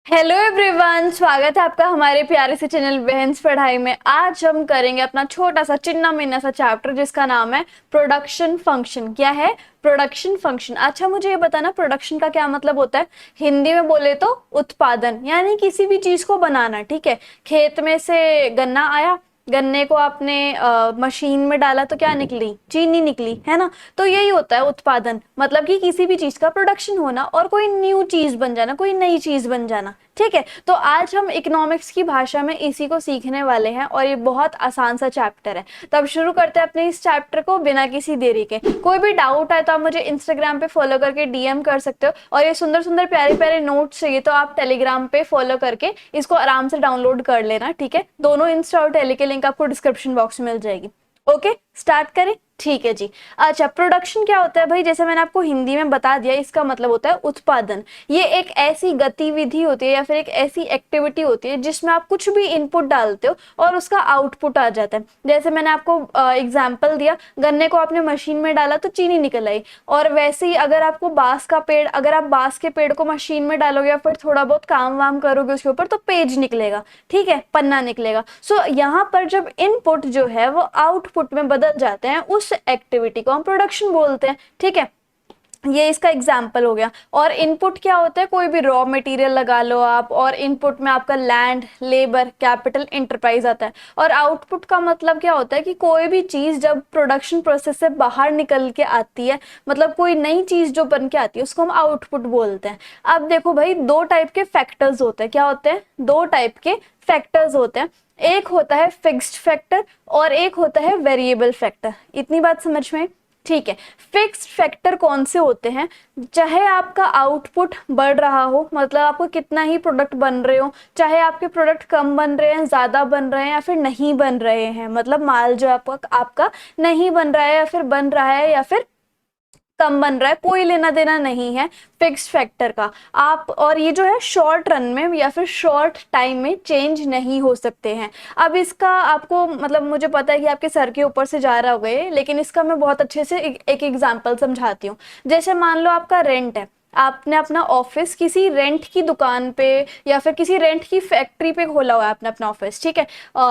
Hello everyone, स्वागत है आपका हमारे प्यारे से चैनल बहन्स पढ़ाई में। आज हम करेंगे अपना छोटा सा चिन्ना मिन्ना सा चैप्टर जिसका नाम है प्रोडक्शन फंक्शन। क्या है? Production function. अच्छा, मुझे ये बताना प्रोडक्शन का क्या मतलब होता है। हिंदी में बोले तो उत्पादन, यानी किसी भी चीज को बनाना। ठीक है, खेत में से गन्ना आया, गन्ने को आपने मशीन में डाला तो क्या निकली? चीनी निकली, है ना। तो यही होता है उत्पादन, मतलब कि किसी भी चीज का प्रोडक्शन होना और कोई न्यू चीज बन जाना, कोई नई चीज बन जाना। ठीक है, तो आज हम इकोनॉमिक्स की भाषा में इसी को सीखने वाले हैं और ये बहुत आसान सा चैप्टर है। तो अब शुरू करते हैं अपने इस चैप्टर को बिना किसी देरी के। कोई भी डाउट है तो आप मुझे इंस्टाग्राम पे फॉलो करके डीएम कर सकते हो, और ये सुंदर सुंदर प्यारे प्यारे नोट्स चाहिए तो आप टेलीग्राम पे फॉलो करके इसको आराम से डाउनलोड कर लेना। ठीक है, दोनों इंस्टा और टेली के लिंक आपको डिस्क्रिप्शन बॉक्स में मिल जाएगी। ओके, स्टार्ट करें। ठीक है जी। अच्छा, प्रोडक्शन क्या होता है भाई? जैसे मैंने आपको हिंदी में बता दिया, इसका मतलब होता है उत्पादन। ये एक ऐसी गतिविधि होती है या फिर एक ऐसी एक्टिविटी होती है जिसमें आप कुछ भी इनपुट डालते हो और उसका आउटपुट आ जाता है। जैसे मैंने आपको एग्जाम्पल दिया, गन्ने को आपने मशीन में डाला तो चीनी निकल आई। और वैसे ही अगर आपको अगर आप बांस के पेड़ को मशीन में डालोगे या फिर थोड़ा बहुत काम वाम करोगे उसके ऊपर, तो पेज निकलेगा। ठीक है, पन्ना निकलेगा। सो यहाँ पर जब इनपुट जो है वो आउटपुट में बदल जाते हैं, उस एक्टिविटी को हम प्रोडक्शन बोलते हैं। ठीक है, ये इसका एग्जाम्पल हो गया। और इनपुट क्या होता है? कोई भी रॉ मटेरियल लगा लो आप, और इनपुट में आपका लैंड, लेबर, कैपिटल, एंटरप्राइज आता है। और आउटपुट का मतलब क्या होता है कि कोई भी चीज जब प्रोडक्शन प्रोसेस से बाहर निकल के आती है, मतलब कोई नई चीज जो बन के आती है, उसको हम आउटपुट बोलते हैं। अब देखो भाई, दो टाइप के फैक्टर्स होते हैं। क्या होते हैं? दो टाइप के फैक्टर्स होते हैं। एक होता है फिक्स्ड फैक्टर और एक होता है वेरिएबल फैक्टर। इतनी बात समझ में? ठीक है, फिक्स्ड फैक्टर कौन से होते हैं? चाहे आपका आउटपुट बढ़ रहा हो, मतलब आपको कितना ही प्रोडक्ट बन रहे हो, चाहे आपके प्रोडक्ट कम बन रहे हैं, ज्यादा बन रहे हैं या फिर नहीं बन रहे हैं, मतलब माल जो आपका नहीं बन रहा है या फिर बन रहा है या फिर कम बन रहा है, कोई लेना देना नहीं है फिक्स्ड फैक्टर का। आप और ये जो है शॉर्ट रन में या फिर शॉर्ट टाइम में चेंज नहीं हो सकते हैं। अब इसका आपको मतलब मुझे पता है कि आपके सर के ऊपर से जा रहा होगा ये, लेकिन इसका मैं बहुत अच्छे से एक एग्जांपल समझाती हूँ। जैसे मान लो आपका रेंट है, आपने अपना ऑफिस किसी रेंट की दुकान पे या फिर किसी रेंट की फैक्ट्री पे खोला हुआ है आपने अपना ऑफिस। ठीक है,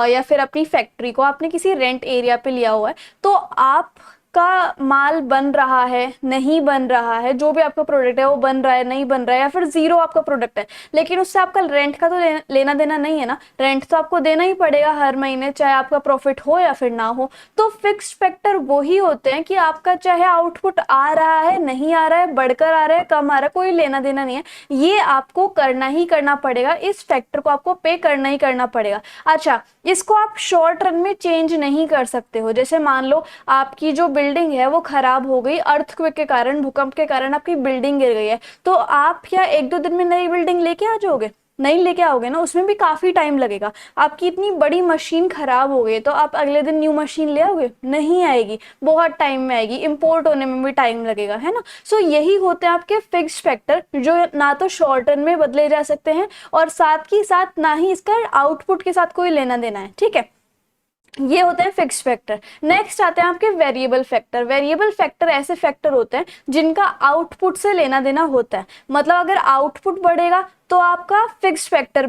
या फिर अपनी फैक्ट्री को आपने किसी रेंट एरिया पे लिया हुआ है। तो आप का माल बन रहा है, नहीं बन रहा है, जो भी आपका प्रोडक्ट है वो बन रहा है, नहीं बन रहा है, या फिर जीरो आपका प्रोडक्ट है, लेकिन उससे आपका रेंट का तो लेना देना नहीं है ना। रेंट तो आपको देना ही पड़ेगा हर महीने, चाहे आपका प्रॉफिट हो या फिर ना हो। तो फिक्स्ड फैक्टर वही होते हैं कि आपका चाहे आउटपुट आ रहा है, नहीं आ रहा है, बढ़कर आ रहा है, कम आ रहा है, कोई लेना देना नहीं है। ये आपको करना ही करना पड़ेगा, इस फैक्टर को आपको पे करना ही करना पड़ेगा। अच्छा, इसको आप शॉर्ट रन में चेंज नहीं कर सकते हो। जैसे मान लो आपकी जो बिल्डिंग है वो खराब हो गई, अर्थक्वेक के कारण, भूकंप के कारण आपकी बिल्डिंग गिर गई है, तो आप क्या एक दो दिन में नई बिल्डिंग लेके आ जाओगे? नहीं लेके आओगे ना, उसमें भी काफी टाइम लगेगा। आपकी इतनी बड़ी मशीन खराब हो गई तो आप अगले दिन न्यू मशीन ले आओगे? नहीं आएगी, बहुत टाइम में आएगी, इंपोर्ट होने में भी टाइम लगेगा, है ना। सो यही होते हैं आपके फिक्स्ड फैक्टर, जो ना तो शॉर्ट रन में बदले जा सकते हैं और साथ ही साथ ना ही इसका आउटपुट के साथ कोई लेना देना है। ठीक है, ये होते हैं फिक्स्ड फैक्टर। नेक्स्ट आते हैं आपके वेरिएबल फैक्टर। वेरिएबल फैक्टर ऐसे फैक्टर होते हैं जिनका आउटपुट से लेना देना होता है। मतलब अगर आउटपुट बढ़ेगा तो आपका फिक्स्ड फैक्टर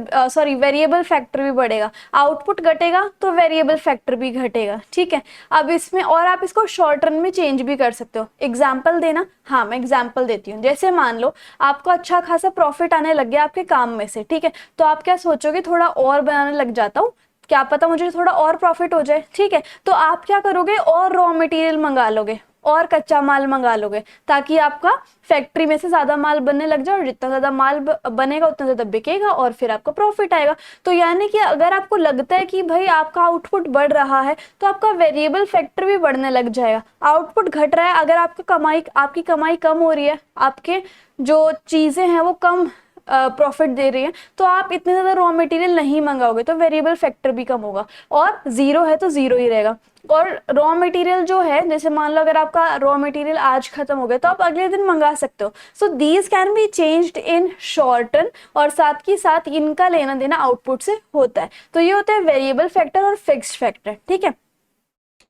वेरिएबल फैक्टर भी बढ़ेगा, आउटपुट घटेगा तो वेरिएबल फैक्टर भी घटेगा। ठीक है, अब इसमें और आप इसको शॉर्ट रन में चेंज भी कर सकते हो। एग्जाम्पल देना? हाँ, मैं एग्जाम्पल देती हूँ। जैसे मान लो आपको अच्छा खासा प्रॉफिट आने लग गया आपके काम में से। ठीक है, तो आप क्या सोचोगे, थोड़ा और बनाने लग जाता हूँ, क्या पता मुझे थोड़ा और प्रॉफिट हो जाए। ठीक है, तो आप क्या करोगे, और रॉ मटेरियल मंगा लोगे और कच्चा माल मंगा लोगे, ताकि आपका फैक्ट्री में से ज्यादा माल बनने लग जाए, और जितना ज्यादा माल बनेगा उतना ज्यादा बिकेगा और फिर आपका प्रॉफिट आएगा। तो यानी कि अगर आपको लगता है कि भाई आपका आउटपुट बढ़ रहा है तो आपका वेरिएबल फैक्टर भी बढ़ने लग जाएगा। आउटपुट घट रहा है, अगर आपकी कमाई कम हो रही है, आपके जो चीजें हैं वो कम प्रॉफिट दे रही है, तो आप इतने ज्यादा रॉ मटेरियल नहीं मंगाओगे, तो वेरिएबल फैक्टर भी कम होगा। और जीरो है तो जीरो ही रहेगा। और रॉ मटेरियल जो है, जैसे मान लो अगर आपका रॉ मटेरियल आज खत्म हो गया तो आप अगले दिन मंगा सकते हो। So these can be changed in short run, और साथ ही साथ इनका लेना देना आउटपुट से होता है। तो ये होता है वेरिएबल फैक्टर और फिक्स्ड फैक्टर। ठीक है,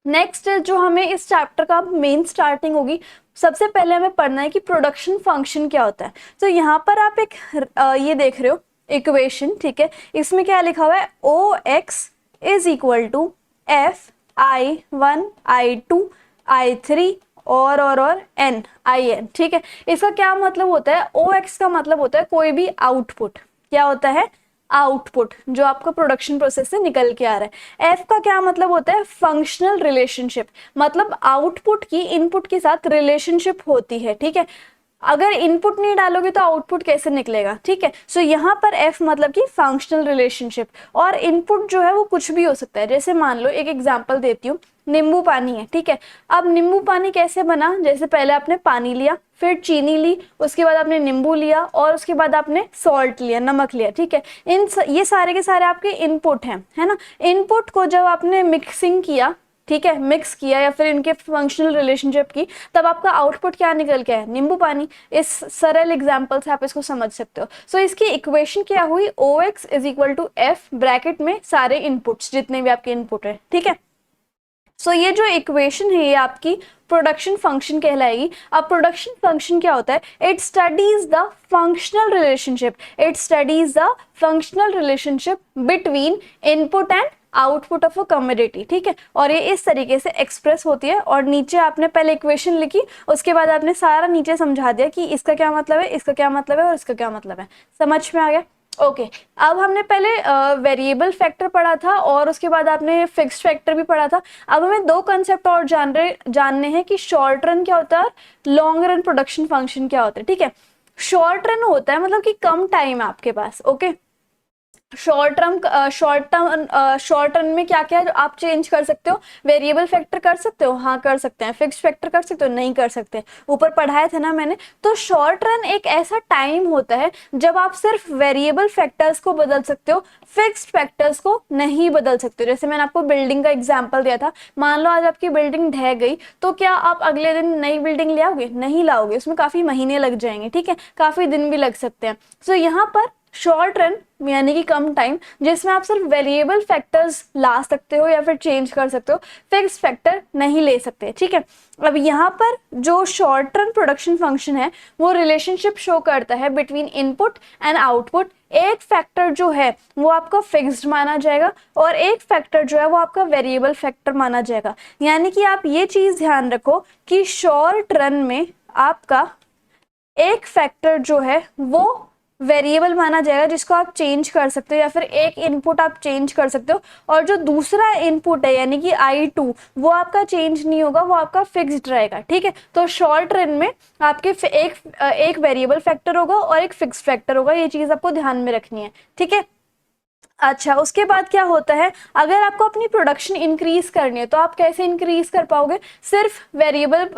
नेक्स्ट जो हमें इस चैप्टर का मेन स्टार्टिंग होगी, सबसे पहले हमें पढ़ना है कि प्रोडक्शन फंक्शन क्या होता है। तो यहाँ पर आप एक ये देख रहे हो, इक्वेशन, ठीक है, इसमें क्या लिखा हुआ है, O X is equal to F I1 I2 I3 और एन आई एन, ठीक है। इसका क्या मतलब होता है, ओ एक्स का मतलब होता है कोई भी आउटपुट, क्या होता है, आउटपुट जो आपका प्रोडक्शन प्रोसेस से निकल के आ रहा है। एफ का क्या मतलब होता है, फंक्शनल रिलेशनशिप, मतलब आउटपुट की इनपुट के साथ रिलेशनशिप होती है, ठीक है। अगर इनपुट नहीं डालोगे तो आउटपुट कैसे निकलेगा, ठीक है। सो यहाँ पर एफ मतलब कि फंक्शनल रिलेशनशिप, और इनपुट जो है वो कुछ भी हो सकता है। जैसे मान लो एक एग्जांपल देती हूँ, नींबू पानी है, ठीक है। अब नींबू पानी कैसे बना, जैसे पहले आपने पानी लिया, फिर चीनी ली, उसके बाद आपने नींबू लिया, और उसके बाद आपने सॉल्ट लिया, नमक लिया, ठीक है। ये सारे के सारे आपके इनपुट हैं, है ना। इनपुट को जब आपने मिक्सिंग किया, ठीक है, मिक्स किया या फिर इनके फंक्शनल रिलेशनशिप की, तब आपका आउटपुट क्या निकल के है, नींबू पानी। इस सरल एग्जांपल से आप इसको समझ सकते हो। सो इसकी इक्वेशन क्या हुई, O X is equal to F, bracket में सारे इनपुट्स जितने भी आपके इनपुट है, ठीक है। सो ये जो इक्वेशन है ये आपकी प्रोडक्शन फंक्शन कहलाएगी। अब प्रोडक्शन फंक्शन क्या होता है, it studies the functional relationship, it studies the functional relationship between input and output of a commodity, ठीक है। और ये इस तरीके से एक्सप्रेस होती है, और नीचे आपने पहले इक्वेशन लिखी, उसके बाद आपने सारा नीचे समझा दिया कि इसका क्या मतलब है, इसका क्या मतलब है और इसका क्या मतलब है। समझ में आ गया, ओके। अब हमने पहले वेरिएबल फैक्टर पढ़ा था और उसके बाद आपने फिक्स्ड फैक्टर भी पढ़ा था। अब हमें दो कंसेप्ट और जानने हैं कि शॉर्ट रन क्या होता है, लॉन्ग रन प्रोडक्शन फंक्शन क्या होता है, ठीक है। शॉर्ट रन होता है मतलब कि कम टाइम है आपके पास, ओके। शॉर्ट टर्म में क्या क्या आप चेंज कर सकते हो, वेरिएबल फैक्टर कर सकते हो, हाँ कर सकते हैं। फिक्स्ड फैक्टर कर सकते हो, नहीं कर सकते, ऊपर पढ़ाया था ना मैंने। तो शॉर्ट रन एक ऐसा टाइम होता है जब आप सिर्फ वेरिएबल फैक्टर्स को बदल सकते हो, फिक्स्ड फैक्टर्स को नहीं बदल सकते। जैसे मैंने आपको बिल्डिंग का एग्जाम्पल दिया था, मान लो आज आपकी बिल्डिंग ढह गई, तो क्या आप अगले दिन नई बिल्डिंग ले आओगे, नहीं लाओगे, उसमें काफी महीने लग जाएंगे, ठीक है, काफी दिन भी लग सकते हैं। सो यहाँ पर शॉर्ट रन यानी कि कम टाइम, जिसमें आप सिर्फ वेरिएबल फैक्टर्स ला सकते हो या फिर चेंज कर सकते हो, फिक्स फैक्टर नहीं ले सकते, ठीक है। अब यहाँ पर जो शॉर्ट रन प्रोडक्शन फंक्शन है वो रिलेशनशिप शो करता है बिटवीन इनपुट एंड आउटपुट। एक फैक्टर जो है वो आपका फिक्स्ड माना जाएगा और एक फैक्टर जो है वो आपका वेरिएबल फैक्टर माना जाएगा। यानी कि आप ये चीज ध्यान रखो कि शॉर्ट रन में आपका एक फैक्टर जो है वो वेरिएबल माना जाएगा जिसको आप चेंज कर सकते हो, या फिर एक इनपुट आप चेंज कर सकते हो, और जो दूसरा इनपुट है यानी कि I2 वो आपका चेंज नहीं होगा, वो आपका फिक्स्ड रहेगा, ठीक है। तो शॉर्ट रन में आपके एक वेरिएबल फैक्टर होगा और एक फिक्स्ड फैक्टर होगा, ये चीज आपको ध्यान में रखनी है, ठीक है। अच्छा, उसके बाद क्या होता है, अगर आपको अपनी प्रोडक्शन इंक्रीज करनी है तो आप कैसे इंक्रीज कर पाओगे, सिर्फ वेरिएबल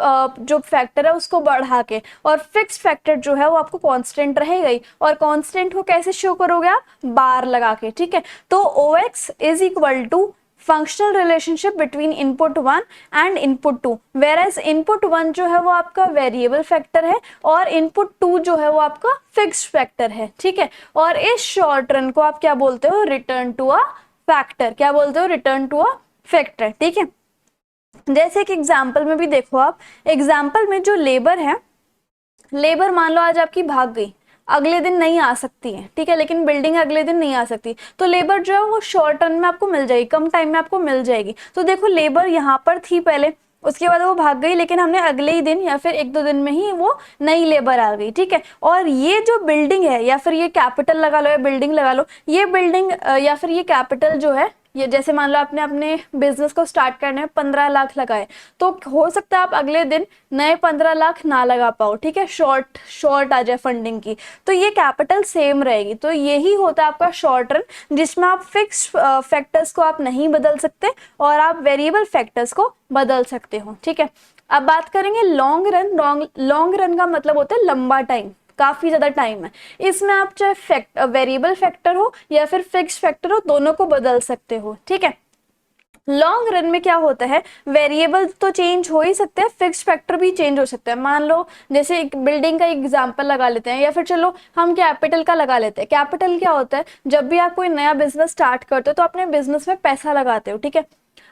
जो फैक्टर है उसको बढ़ा के, और फिक्स्ड फैक्टर जो है वो आपको कांस्टेंट रहेगा ही, और कांस्टेंट को कैसे शो करोगे आप, बार लगा के, ठीक है। तो O X is equal to functional relationship between input 1 and input 2, whereas input 1 जो है वो आपका वेरिएबल फैक्टर है और इनपुट 2 जो है वो आपका फिक्स्ड फैक्टर है, ठीक है। और इस शॉर्ट रन को आप क्या बोलते हो, रिटर्न टू अ फैक्टर, क्या बोलते हो, रिटर्न टू अ फैक्टर, ठीक है। जैसे एक एग्जाम्पल में भी देखो आप, एग्जाम्पल में जो लेबर है, लेबर मान लो आज आपकी भाग गई, अगले दिन नहीं आ सकती है, ठीक है, लेकिन बिल्डिंग अगले दिन नहीं आ सकती, तो लेबर जो है वो शॉर्ट टर्म में आपको मिल जाएगी, कम टाइम में आपको मिल जाएगी। तो देखो लेबर यहाँ पर थी पहले, उसके बाद वो भाग गई, लेकिन हमने अगले ही दिन या फिर एक दो दिन में ही वो नई लेबर आ गई, ठीक है। और ये जो बिल्डिंग है या फिर ये कैपिटल लगा लो या बिल्डिंग लगा लो, ये बिल्डिंग या फिर ये कैपिटल जो है, ये जैसे मान लो आपने अपने बिजनेस को स्टार्ट करने में 15 लाख लगाए, तो हो सकता है आप अगले दिन नए 15 लाख ना लगा पाओ, ठीक है, शॉर्ट आ जाए फंडिंग की, तो ये कैपिटल सेम रहेगी। तो यही होता है आपका शॉर्ट रन, जिसमें आप फिक्स फैक्टर्स को आप नहीं बदल सकते और आप वेरिएबल फैक्टर्स को बदल सकते हो, ठीक है। अब बात करेंगे लॉन्ग रन। लॉन्ग रन का मतलब होता है लंबा टाइम, काफी ज्यादा टाइम है। इसमें आप चाहे वेरिएबल फैक्टर हो या फिर फिक्स्ड फैक्टर हो, दोनों को बदल सकते हो, ठीक है। लॉन्ग रन में क्या होता है, वेरिएबल तो चेंज हो ही सकते हैं, फिक्स्ड फैक्टर भी चेंज हो सकता है। मान लो जैसे एक बिल्डिंग का एग्जांपल लगा लेते हैं, या फिर चलो हम कैपिटल का लगा लेते हैं। कैपिटल क्या होता है, जब भी आप कोई नया बिजनेस स्टार्ट करते हो तो अपने बिजनेस में पैसा लगाते हो, ठीक है।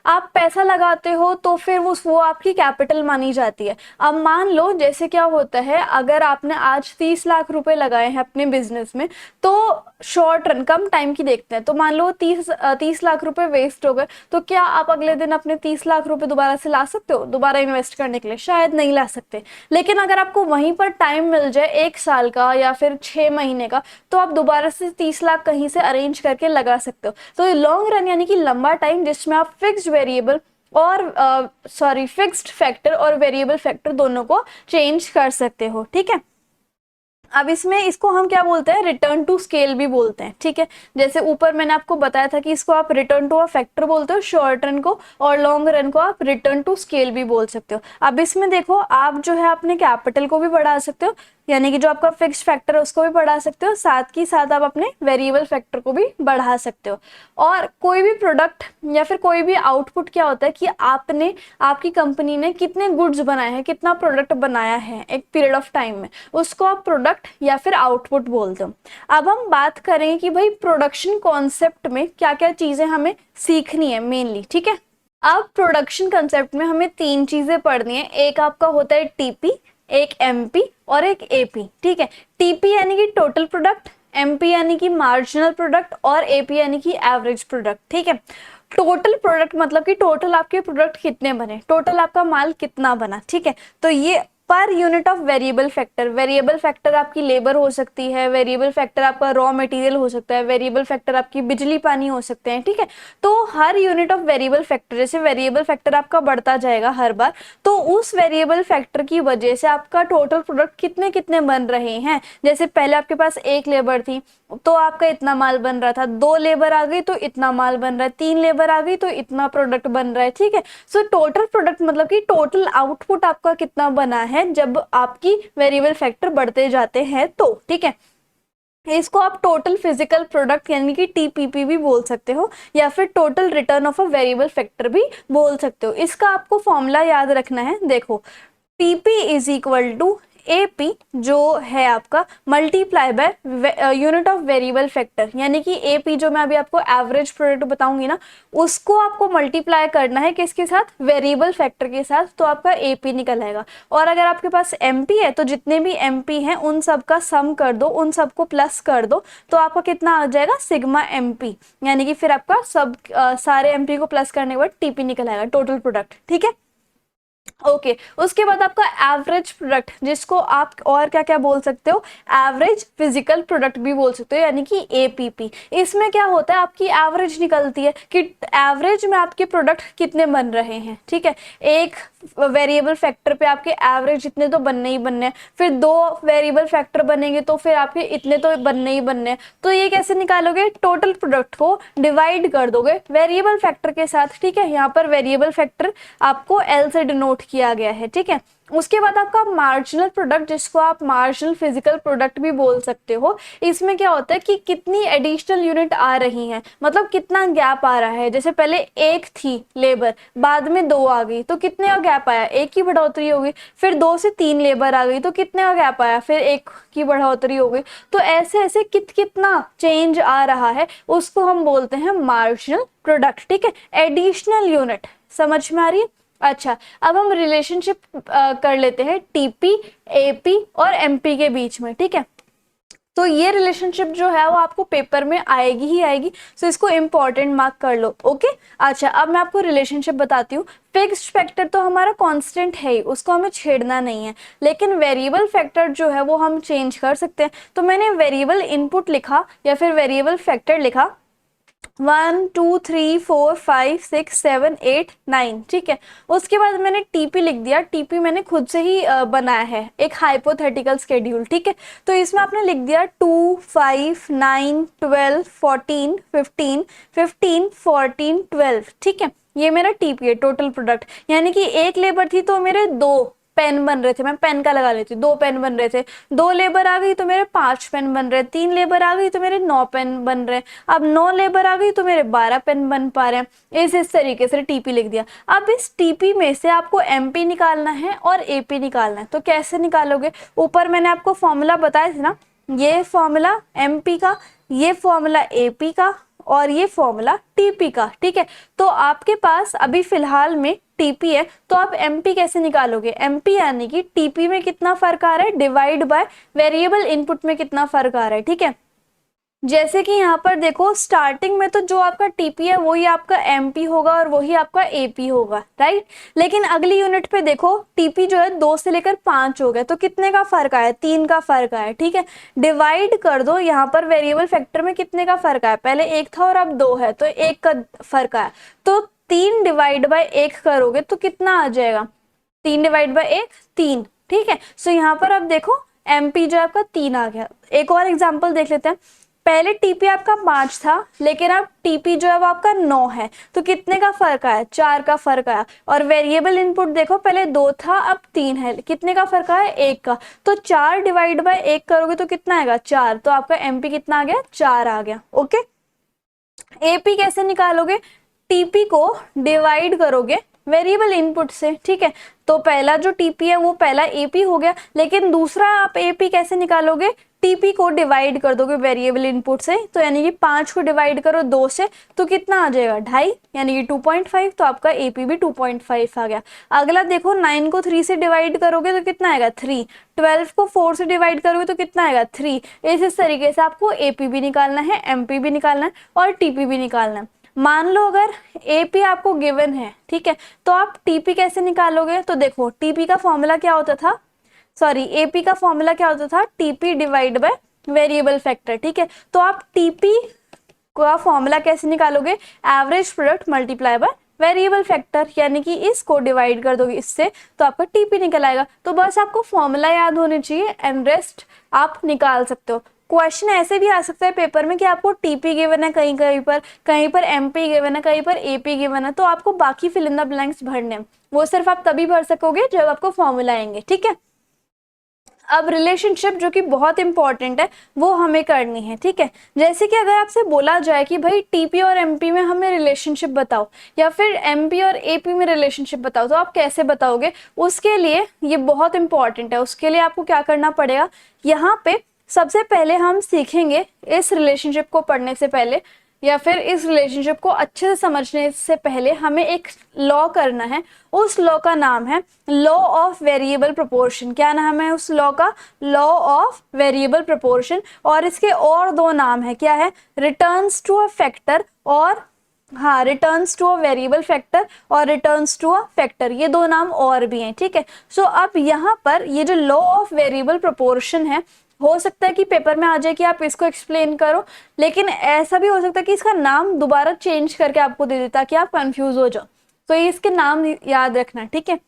आप पैसा लगाते हो तो फिर वो आपकी कैपिटल मानी जाती है। अब मान लो जैसे क्या होता है, अगर आपने आज 30 लाख रुपए लगाए हैं अपने बिजनेस में, तो शॉर्ट रन कम टाइम की देखते हैं, तो मान लो 30 लाख रुपए वेस्ट हो गए, तो क्या आप अगले दिन अपने 30 लाख रुपए दोबारा से ला सकते हो दोबारा इन्वेस्ट करने के लिए? शायद नहीं ला सकते। लेकिन अगर आपको वहीं पर टाइम मिल जाए 1 साल का या फिर 6 महीने का, तो आप दोबारा से 30 लाख कहीं से अरेंज करके लगा सकते हो। तो लॉन्ग रन यानी कि लंबा टाइम जिसमें आप फिक्स्ड वेरिएबल और फिक्स्ड फैक्टर और वेरिएबल फैक्टर दोनों को चेंज कर सकते हो। ठीक है, अब इसमें इसको हम क्या बोलते हैं, रिटर्न टू स्केल भी बोलते हैं। ठीक है, जैसे ऊपर मैंने आपको बताया था कि इसको आप रिटर्न टू अ फैक्टर बोलते हो शॉर्ट रन को, और लॉन्ग रन को आप रिटर्न टू स्केल भी बोल सकते हो। अब इसमें देखो, आप जो है अपने कैपिटल को भी बढ़ा सकते हो, यानी कि जो आपका फिक्स्ड फैक्टर है उसको भी बढ़ा सकते हो, साथ ही साथ आप अपने वेरिएबल फैक्टर को भी बढ़ा सकते हो। और कोई भी प्रोडक्ट या फिर कोई भी आउटपुट क्या होता है कि आपने, आपकी कंपनी ने कितने गुड्स बनाए हैं, कितना प्रोडक्ट बनाया है एक पीरियड ऑफ टाइम में, उसको आप प्रोडक्ट या फिर आउटपुट बोलते हो। अब हम बात करेंगे कि भाई प्रोडक्शन कॉन्सेप्ट में क्या क्या चीजें हमें सीखनी है मेनली। ठीक है, अब प्रोडक्शन कंसेप्ट में हमें 3 चीजें पढ़नी है। एक आपका होता है टीपी, एक एमपी और एक एपी। ठीक है, टीपी यानी कि टोटल प्रोडक्ट, एमपी यानी कि मार्जिनल प्रोडक्ट और एपी यानी कि एवरेज प्रोडक्ट। ठीक है, टोटल प्रोडक्ट मतलब कि टोटल आपके प्रोडक्ट कितने बने, टोटल आपका माल कितना बना। ठीक है, तो ये per unit of variable factor, variable factor आपकी लेबर हो सकती है, वेरिएबल फैक्टर आपका रॉ मटेरियल हो सकता है, वेरिएबल फैक्टर आपकी बिजली पानी हो सकते हैं। ठीक है, तो हर यूनिट ऑफ वेरिएबल फैक्टर, जैसे वेरिएबल फैक्टर आपका बढ़ता जाएगा हर बार, तो उस वेरिएबल फैक्टर की वजह से आपका टोटल प्रोडक्ट कितने कितने बन रहे हैं। जैसे पहले आपके पास 1 लेबर थी तो आपका इतना माल बन रहा था, 2 लेबर आ गई तो इतना माल बन रहा है, 3 लेबर आ गई तो इतना प्रोडक्ट बन रहा है। ठीक है, सो टोटल प्रोडक्ट मतलब कि टोटल आउटपुट आपका कितना बना है जब आपकी वेरिएबल फैक्टर बढ़ते जाते हैं तो। ठीक है, इसको आप टोटल फिजिकल प्रोडक्ट यानी कि टीपीपी भी बोल सकते हो, या फिर total return of a variable factor भी बोल सकते हो। इसका आपको फॉर्मूला याद रखना है। देखो, TP is equal to AP जो है आपका multiply by unit of variable factor, यानी कि एपी जो मैं अभी आपको एवरेज प्रोडक्ट बताऊंगी ना, उसको आपको मल्टीप्लाई करना है किसके साथ, वेरिएबल फैक्टर के साथ, तो आपका एपी निकल आएगा। और अगर आपके पास एमपी है तो जितने भी एमपी हैं उन सब का सम कर दो, उन सबको प्लस कर दो, तो आपका कितना आ जाएगा, सिग्मा एमपी, यानी कि फिर आपका सब सारे एमपी को प्लस करने के बाद टीपी निकल आएगा, टोटल प्रोडक्ट। ठीक है, ओके उसके बाद आपका एवरेज प्रोडक्ट, जिसको आप और क्या क्या बोल सकते हो, एवरेज फिजिकल प्रोडक्ट भी बोल सकते हो, यानी कि एपीपी। इसमें क्या होता है, आपकी एवरेज निकलती है कि एवरेज में आपके प्रोडक्ट कितने बन रहे हैं। ठीक है, एक वेरिएबल फैक्टर पे आपके एवरेज इतने तो बनने ही बनने हैं, फिर 2 वेरिएबल फैक्टर बनेंगे तो फिर आपके इतने तो बनने ही बनने हैं। तो ये कैसे निकालोगे, टोटल प्रोडक्ट को डिवाइड कर दोगे वेरिएबल फैक्टर के साथ। ठीक है, यहाँ पर वेरिएबल फैक्टर आपको एल से डिनोट किया गया है। ठीक है, उसके बाद आपका मार्जिनल प्रोडक्ट, जिसको आप मार्जिनल फिजिकल प्रोडक्ट भी बोल सकते हो। इसमें क्या होता है कि कितनी एडिशनल यूनिट आ रही हैं, मतलब कितना गैप आ रहा है। जैसे पहले 1 थी लेबर, बाद में 2 आ गई तो कितने का गैप आया, 1 की बढ़ोतरी हो गई। फिर 2 से 3 लेबर आ गई तो कितने का गैप आया, फिर 1 की बढ़ोतरी हो गई। तो ऐसे ऐसे कितना चेंज आ रहा है, उसको हम बोलते हैं मार्जिनल प्रोडक्ट। ठीक है, एडिशनल यूनिट, समझ में आ रही है। अच्छा, अब हम रिलेशनशिप कर लेते हैं टीपी, एपी और एमपी के बीच में। ठीक है, तो ये रिलेशनशिप जो है वो आपको पेपर में आएगी ही आएगी, सो इसको इंपॉर्टेंट मार्क कर लो। ओके, अच्छा अब मैं आपको रिलेशनशिप बताती हूँ। फिक्स्ड फैक्टर तो हमारा कांस्टेंट है ही, उसको हमें छेड़ना नहीं है, लेकिन वेरिएबल फैक्टर जो है वो हम चेंज कर सकते हैं। तो मैंने वेरिएबल इनपुट लिखा या फिर वेरिएबल फैक्टर लिखा 1 2 3 4 5 6 7 8 9। ठीक है, उसके बाद मैंने टीपी लिख दिया। टीपी मैंने खुद से ही बनाया है, एक हाइपोथेटिकल स्केड्यूल। ठीक है, तो इसमें आपने लिख दिया 2 5 9 12 14 15 15 14 12। ठीक है, ये मेरा टीपी है, टोटल प्रोडक्ट। यानी कि 1 लेबर थी तो मेरे 2 पेन बन रहे थे, मैं पेन का लगा लेती, 2 पेन बन रहे थे। 2 लेबर आ गई तो मेरे 5 पेन बन रहे, 3 लेबर आ गई तो मेरे 9 पेन बन रहे, अब 9 लेबर आ गई तो मेरे 12 पेन बन पा रहे हैं। इस तरीके से टीपी लिख दिया। अब इस टीपी में से आपको एमपी निकालना है और एपी निकालना है, तो कैसे निकालोगे, ऊपर मैंने आपको फॉर्मूला बताया था ना, ये फॉर्मूला एमपी का, ये फॉर्मूला एपी का और ये फॉर्मूला टीपी का, ठीक है। तो आपके पास अभी फिलहाल में टीपी है, तो आप एमपी कैसे निकालोगे? एमपी यानी कि टीपी में कितना फर्क आ रहा है डिवाइड बाय वेरिएबल इनपुट में कितना फर्क आ रहा है, ठीक है। जैसे कि यहाँ पर देखो स्टार्टिंग में तो जो आपका टीपी है वही आपका एमपी होगा और वही आपका एपी होगा, राइट। लेकिन अगली यूनिट पे देखो टीपी जो है 2 से लेकर 5 हो गया, तो कितने का फर्क आया? 3 का फर्क आया, ठीक है। डिवाइड कर दो, यहाँ पर वेरिएबल फैक्टर में कितने का फर्क आया? पहले 1 था और अब 2 है, तो 1 का फर्क आया। तो 3 डिवाइड बाय 1 करोगे तो कितना आ जाएगा? 3 डिवाइड बाय 1 3, ठीक है। सो यहाँ पर अब देखो एमपी जो है आपका 3 आ गया। एक और एग्जाम्पल देख लेते हैं। पहले टीपी आपका 5 था, लेकिन अब टीपी जो है वो आपका 9 है, तो कितने का फर्क आया? 4 का फर्क आया। और वेरिएबल इनपुट देखो पहले 2 था अब 3 है, कितने का फर्क आया? 1 का। तो 4 डिवाइड बाय 1 करोगे तो कितना आएगा? 4। तो आपका एमपी कितना आ गया? 4 आ गया, ओके। एपी कैसे निकालोगे? टीपी को डिवाइड करोगे वेरिएबल इनपुट से, ठीक है। तो पहला जो टीपी है वो पहला एपी हो गया, लेकिन दूसरा आप एपी कैसे निकालोगे? टीपी को डिवाइड कर दोगे वेरिएबल इनपुट से, तो यानी कि 5 को डिवाइड करो 2 से, तो कितना आ जाएगा? 2.5 यानी कि 2.5। तो आपका एपी भी 2.5 आ गया। अगला देखो 9 को 3 से डिवाइड करोगे तो कितना आएगा? 3। 12 को 4 से डिवाइड करोगे तो कितना आएगा? 3। इस तरीके से आपको एपी भी निकालना है, एमपी भी निकालना है और टीपी भी निकालना है। मान लो अगर एपी आपको गिवन है, ठीक है, तो आप टीपी कैसे निकालोगे? तो देखो टीपी का फॉर्मूला क्या होता था, सॉरी एपी का फॉर्मूला क्या होता था? TP divide by variable factor, ठीक है। तो आप टीपी का फॉर्मूला कैसे निकालोगे? Average product multiply by variable factor, यानी कि इसको डिवाइड कर दोगे इससे तो आपका टीपी निकल आएगा। तो बस आपको फॉर्मूला याद होने चाहिए एंड रेस्ट आप निकाल सकते हो। क्वेश्चन ऐसे भी आ सकता है पेपर में कि आपको टीपी गिवन है कहीं पर एमपी गिवन है, कहीं पर एपी गिवन है, तो आपको बाकी फिल इन द ब्लैंक्स भरने हैं। वो सिर्फ आप तभी भर सकोगे जब आपको फॉर्मूला आएंगे, ठीक है। अब रिलेशनशिप जो कि बहुत इंपॉर्टेंट है वो हमें करनी है, ठीक है। जैसे कि अगर आपसे बोला जाए कि भाई टीपी और एमपी में हमें रिलेशनशिप बताओ, या फिर एमपी और एपी में रिलेशनशिप बताओ, तो आप कैसे बताओगे? उसके लिए ये बहुत इंपॉर्टेंट है। उसके लिए आपको क्या करना पड़ेगा? यहाँ पे सबसे पहले हम सीखेंगे इस रिलेशनशिप को पढ़ने से पहले या फिर इस रिलेशनशिप को अच्छे से समझने से पहले हमें एक लॉ करना है। उस लॉ का नाम है लॉ ऑफ वेरिएबल प्रोपोर्शन। क्या नाम है उस लॉ का? Law of variable proportion. और इसके और 2 नाम है, क्या है? रिटर्न्स टू अ फैक्टर और हाँ returns to a variable factor और रिटर्न्स टू अ फैक्टर, ये 2 नाम और भी हैं, ठीक है। सो अब यहाँ पर ये जो लॉ ऑफ वेरिएबल प्रोपोर्शन है, हो सकता है कि पेपर में आ जाए कि आप इसको एक्सप्लेन करो, लेकिन ऐसा भी हो सकता है कि इसका नाम दोबारा चेंज करके आपको दे देता कि आप कंफ्यूज हो जाओ। तो ये इसके नाम याद रखना, ठीक है।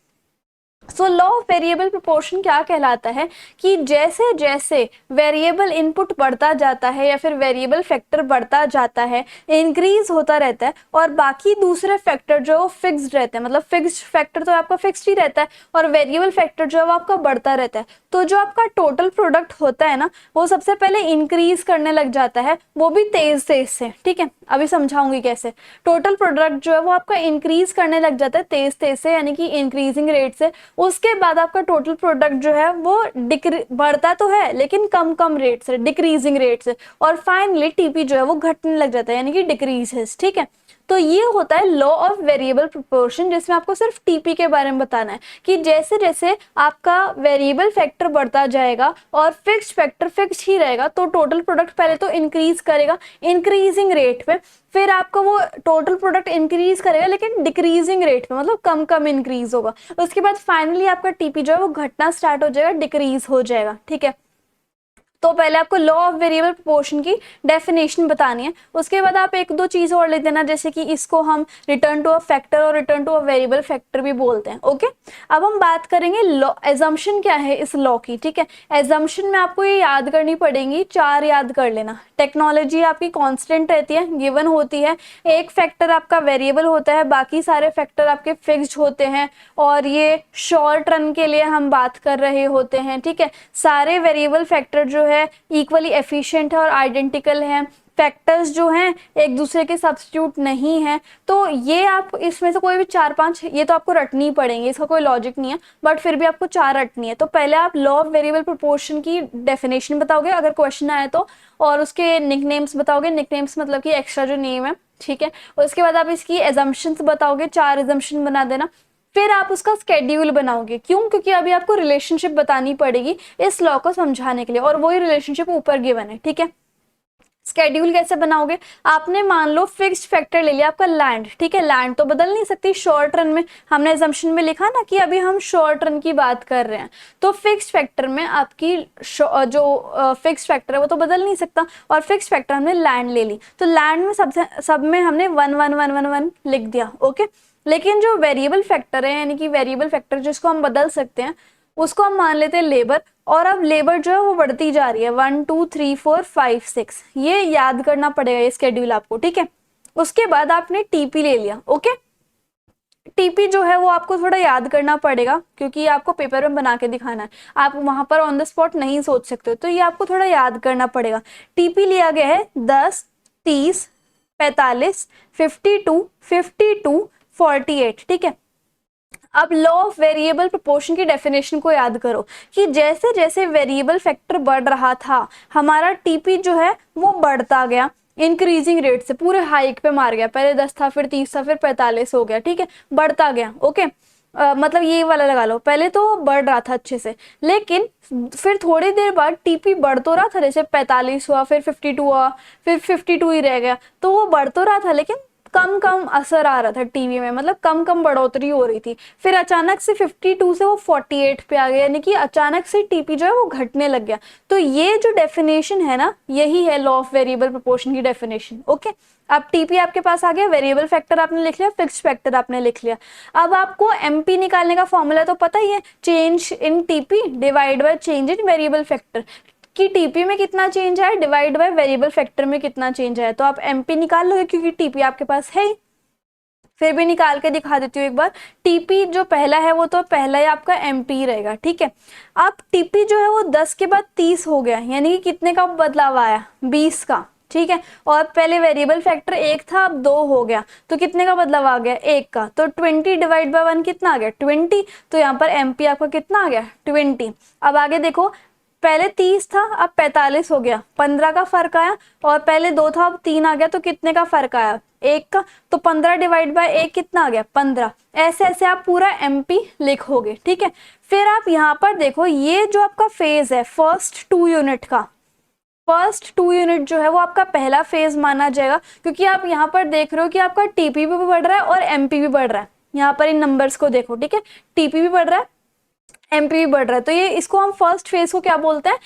So law of variable proportion क्या कहलाता है कि जैसे जैसे वेरिएबल इनपुट बढ़ता जाता है या फिर वेरिएबल फैक्टर बढ़ता जाता है, इंक्रीज होता रहता है, और बाकी दूसरे फैक्टर जो फिक्स्ड रहते हैं, मतलब फिक्स्ड फैक्टर तो आपका फिक्स्ड ही रहता है और वेरिएबल फैक्टर जो है वो आपका बढ़ता रहता है, तो जो आपका टोटल प्रोडक्ट होता है ना वो सबसे पहले इंक्रीज करने लग जाता है, वो भी तेज तेज से, ठीक है। अभी समझाऊंगी कैसे। टोटल प्रोडक्ट जो है वो आपका इंक्रीज करने लग जाता है तेज तेज से, यानी कि इंक्रीजिंग रेट से। उसके बाद आपका टोटल प्रोडक्ट जो है वो बढ़ता तो है लेकिन कम कम रेट से, डिक्रीजिंग रेट से, और फाइनली टीपी जो है वो घटने लग जाता है, यानी कि डिक्रीजेस, ठीक है। तो ये होता है लॉ ऑफ वेरिएबल प्रोपोर्शन, जिसमें आपको सिर्फ टीपी के बारे में बताना है कि जैसे जैसे आपका वेरिएबल फैक्टर बढ़ता जाएगा और फिक्स्ड फैक्टर फिक्स्ड ही रहेगा, तो टोटल प्रोडक्ट पहले तो इंक्रीज करेगा इंक्रीजिंग रेट पे, फिर आपका वो टोटल प्रोडक्ट इंक्रीज करेगा लेकिन डिक्रीजिंग रेट पे, मतलब कम कम इंक्रीज होगा। उसके बाद फाइनली आपका टीपी जो है वो घटना स्टार्ट हो जाएगा, डिक्रीज हो जाएगा, ठीक है। तो पहले आपको लॉ ऑफ वेरिएबल प्रोपोर्शन की डेफिनेशन बतानी है, उसके बाद आप 1-2 चीज और लिख देना, जैसे कि इसको हम रिटर्न टू अ फैक्टर और return to a variable factor भी बोलते हैं, ओके। अब हम बात करेंगे लॉ एजम्पशन क्या है इस लॉ की, ठीक है। एजम्पशन में आपको ये याद करनी पड़ेगी, 4 याद कर लेना। टेक्नोलॉजी आपकी कांस्टेंट रहती है, गिवन होती है, एक फैक्टर आपका वेरिएबल होता है, बाकी सारे फैक्टर आपके फिक्स्ड होते हैं, और ये शॉर्ट रन के लिए हम बात कर रहे होते हैं, ठीक है। सारे वेरिएबल फैक्टर जो है इक्वली एफिशिएंट है और आइडेंटिकल है, फैक्टर्स जो हैं एक दूसरे के सब्स्टिट्यूट नहीं है। तो ये आप इसमें से कोई भी 4-5 ये तो आपको रटनी पड़ेंगे, इसका कोई लॉजिक नहीं है, बट फिर भी आपको 4 रटनी है। तो पहले आप लॉ ऑफ वेरिएबल प्रोपोर्शन की डेफिनेशन बताओगे अगर क्वेश्चन आए तो, और उसके निकनेम्स बताओगे, निकनेम्स मतलब कि एक्स्ट्रा जो नेम है, ठीक है। उसके बाद आप इसकी एजम्पशंस बताओगे, 4 एजम्पशन बना देना। फिर आप उसका स्केड्यूल बनाओगे, क्यों? क्योंकि अभी आपको रिलेशनशिप बतानी पड़ेगी इस लॉ को समझाने के लिए, और वही रिलेशनशिप ऊपर गिवन है, ठीक है। स्केड्यूल कैसे बनाओगे? आपने मान लो फिक्स्ड फैक्टर ले लिया आपका लैंड, ठीक है। लैंड तो बदल नहीं सकती शॉर्ट रन में, हमने अजम्पशन में लिखा ना कि अभी हम शॉर्ट रन की बात कर रहे हैं, तो फिक्स्ड फैक्टर में आपकी जो फिक्स्ड फैक्टर है वो तो बदल नहीं सकता, और फिक्स्ड फैक्टर हमने लैंड ले ली, तो लैंड में सब में हमने 1 1 1 1 1 लिख दिया, ओके। लेकिन जो वेरिएबल फैक्टर है, यानी कि वेरिएबल फैक्टर जिसको हम बदल सकते हैं, उसको हम मान लेते हैं लेबर, और अब लेबर जो है वो बढ़ती जा रही है 1 2 3 4 5 6, ये याद करना पड़ेगा ये स्केड्यूल आपको, ठीक है। उसके बाद आपने टीपी ले लिया, ओके। टीपी जो है वो आपको थोड़ा याद करना पड़ेगा, क्योंकि आपको पेपर में बना के दिखाना है, आप वहां पर ऑन द स्पॉट नहीं सोच सकते, तो ये आपको थोड़ा याद करना पड़ेगा। टीपी लिया गया है 10 30 45 52 52 48, ठीक है। अब लॉ ऑफ वेरिएबल प्रोपोर्शन की डेफिनेशन को याद करो कि जैसे जैसे वेरिएबल फैक्टर बढ़ रहा था, हमारा टीपी जो है वो बढ़ता गया इंक्रीजिंग रेट से, पूरे हाइक पे मार गया, पहले 10 था, फिर 30 था, फिर 45 हो गया, ठीक है, बढ़ता गया, ओके। मतलब ये वाला लगा लो, पहले तो बढ़ रहा था अच्छे से, लेकिन फिर थोड़ी देर बाद टीपी बढ़ तो रहा था, जैसे 45 हुआ, फिर 52 हुआ, फिर 52 ही रह गया, तो वो बढ़ तो रहा था लेकिन कम कम असर आ रहा था टीवी में, मतलब कम कम बढ़ोतरी हो रही थी। फिर अचानक से 52 से वो 48 पे आ गया, यानी कि अचानक से टीपी जो है वो घटने लग गया। तो ये जो डेफिनेशन है ना, यही है लॉ ऑफ वेरिएबल प्रोपोर्शन की डेफिनेशन, ओके। अब टीपी आपके पास आ गया, वेरिएबल फैक्टर आपने लिख लिया, फिक्स्ड फैक्टर आपने लिख लिया। अब आपको एमपी निकालने का फॉर्मूला तो पता ही है, change in TP divide by change in variable factor, कि टीपी में कितना चेंज आया डिवाइड बाय वेरिएबल फैक्टर में कितना चेंज आया, तो आप एमपी निकाल लोगे क्योंकि टीपी आपके पास है ही। फिर भी निकाल के दिखा देती हूँ एक बार, टीपी जो पहला है वो तो पहला ही आपका एमपी रहेगा, ठीक है। अब टीपी जो है वो 10 के बाद 30 हो गया, यानी कि कितने का बदलाव आया, 20 का, ठीक है। और पहले वेरिएबल फैक्टर 1 था, अब 2 हो गया, तो कितने का बदलाव आ गया, 1 का, तो 20 डिवाइड बाय 1 कितना आ गया, 20, तो यहाँ पर एमपी आपका कितना आ गया, 20। अब आगे देखो, पहले 30 था, अब 45 हो गया, 15 का फर्क आया, और पहले 2 था, अब 3 आ गया, तो कितने का फर्क आया, 1 का, तो 15 डिवाइड बाय 1 कितना आ गया, 15। ऐसे ऐसे आप पूरा एमपी लिखोगे, ठीक है। फिर आप यहाँ पर देखो, ये जो आपका फेज है फर्स्ट 2 यूनिट का, फर्स्ट 2 यूनिट जो है वो आपका पहला फेज माना जाएगा, क्योंकि आप यहाँ पर देख रहे हो कि आपका टीपी भी बढ़ रहा है और एमपी भी बढ़ रहा है। यहाँ पर इन नंबर्स को देखो, ठीक है, टीपी भी बढ़ रहा है, एमपी भी बढ़ रहा है, तो ये इसको हम फर्स्ट फेज को क्या बोलते हैं,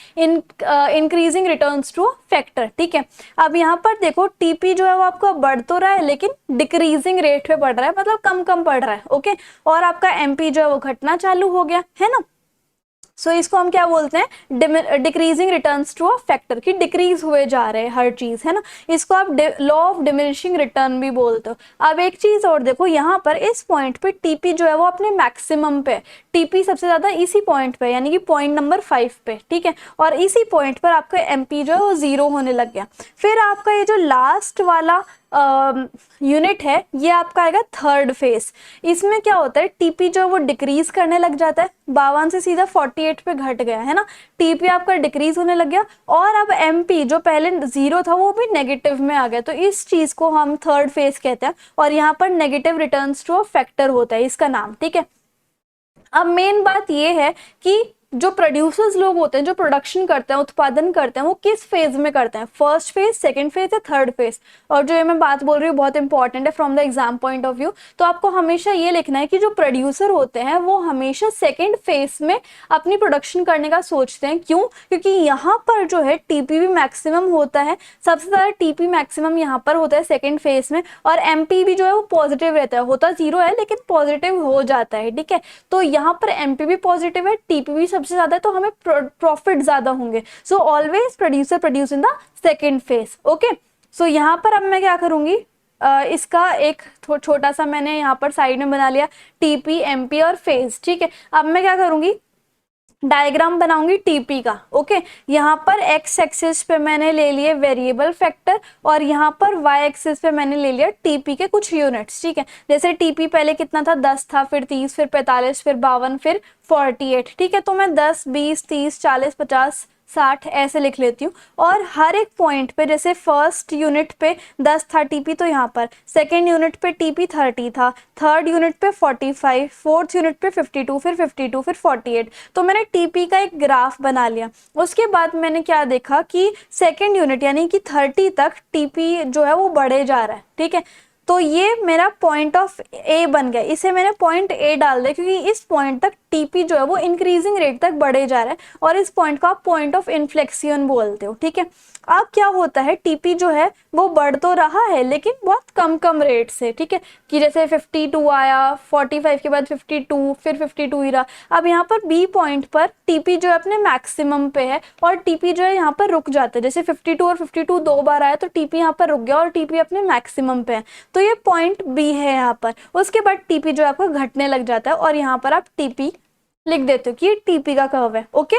इंक्रीजिंग रिटर्न्स टू फैक्टर, ठीक है। अब यहाँ पर देखो, टीपी जो है वो आपका बढ़ तो रहा है लेकिन डिक्रीजिंग रेट पे बढ़ रहा है, मतलब कम कम बढ़ रहा है, ओके। और आपका एमपी जो है वो घटना चालू हो गया है ना। सो इसको हम क्या बोलते हैं, decreasing returns to a factor, की डिक्रीज हुए जा रहे हैं हर चीज, है ना। इसको आप लॉ ऑफ डिमिनिशिंग रिटर्न भी बोलते हो। अब एक चीज और देखो, यहाँ पर इस पॉइंट पे टीपी जो है वो अपने मैक्सिमम पे, टीपी सबसे ज्यादा इसी पॉइंट पे, यानी कि पॉइंट नंबर 5 पे, ठीक है। और इसी पॉइंट पर आपका एमपी जो है वो 0 होने लग गया। फिर आपका ये जो लास्ट वाला यूनिट है, ये आपका आएगा थर्ड फेज। इसमें क्या होता है, टीपी जो है वो डिक्रीज करने लग जाता है, 52 से सीधा 48 पे घट गया, है ना। टीपी आपका डिक्रीज होने लग गया, और अब एमपी जो पहले 0 था वो भी नेगेटिव में आ गया, तो इस चीज को हम थर्ड फेज कहते हैं, और यहाँ पर negative returns to a factor होता है इसका नाम, ठीक है। अब मेन बात ये है कि जो प्रोड्यूसर्स लोग होते हैं, जो प्रोडक्शन करते हैं, उत्पादन करते हैं, वो किस फेज में करते हैं, फर्स्ट फेज, सेकंड फेज या थर्ड फेज। और जो ये मैं बात बोल रही हूँ बहुत इंपॉर्टेंट है from the exam point of view, तो आपको हमेशा ये लिखना है कि जो प्रोड्यूसर होते हैं वो हमेशा सेकेंड फेज में अपनी प्रोडक्शन करने का सोचते हैं। क्यों? क्योंकि यहाँ पर जो है टीपी भी मैक्सिमम होता है, सबसे ज्यादा टीपी मैक्सिमम यहाँ पर होता है सेकेंड फेज में, और एमपी भी जो है वो पॉजिटिव रहता है, होता 0 है लेकिन पॉजिटिव हो जाता है, ठीक है। तो यहाँ पर एमपी भी पॉजिटिव है, टीपी भी सबसे ज्यादा है, तो हमें प्रॉफिट ज्यादा होंगे। So always producer produce in the second phase, okay. So यहाँ पर अब मैं क्या करूंगी, इसका एक छोटा सा मैंने यहाँ पर साइड में बना लिया टीपी, एमपी और फेज, ठीक है। अब मैं क्या करूंगी, डायग्राम बनाऊंगी टीपी का। ओके, यहाँ पर एक्स एक्सिस पे मैंने ले लिए वेरिएबल फैक्टर और यहाँ पर वाई एक्सिस पे मैंने ले लिया टीपी के कुछ यूनिट्स। ठीक है, जैसे टीपी पहले कितना था, 10 था, फिर 30, फिर 45, फिर 52, फिर 48। ठीक है, तो मैं 10, 20, 30, 40, 50, 60 ऐसे लिख लेती हूँ। और हर एक पॉइंट पे, जैसे फर्स्ट यूनिट पे 10 था टीपी, तो यहाँ पर सेकेंड यूनिट पे टीपी 30 था, थर्ड यूनिट पे 45, फोर्थ यूनिट पे 52, फिर 52, फिर 48। तो मैंने टीपी का एक ग्राफ बना लिया। उसके बाद मैंने क्या देखा कि सेकेंड यूनिट यानी कि 30 तक टीपी जो है वो बढ़े जा रहा है। ठीक है, तो ये मेरा पॉइंट ऑफ ए बन गया, इसे मैंने पॉइंट ए डाल दिया क्योंकि इस पॉइंट तक टीपी जो है वो इंक्रीजिंग रेट तक बढ़े जा रहा है और इस पॉइंट को आप पॉइंट ऑफ इन्फ्लेक्शन बोलते हो। ठीक है, अब क्या होता है, टीपी जो है वो बढ़ तो रहा है लेकिन बहुत कम कम रेट से। ठीक है, कि जैसे 52 आया, 45 के बाद 52, फिर 52 ही रहा। अब यहाँ पर बी पॉइंट पर टीपी जो है अपने मैक्सिमम पे है और टीपी जो है यहाँ पर रुक जाता है। जैसे 52 और 52 दो बार आया तो टीपी यहाँ पर रुक गया और टीपी अपने मैक्सिमम पे है, तो ये पॉइंट बी है यहाँ पर। उसके बाद टीपी जो है आपका घटने लग जाता है और यहाँ पर आप टीपी लिख देते हो कि ये टीपी का कर्व है। ओके,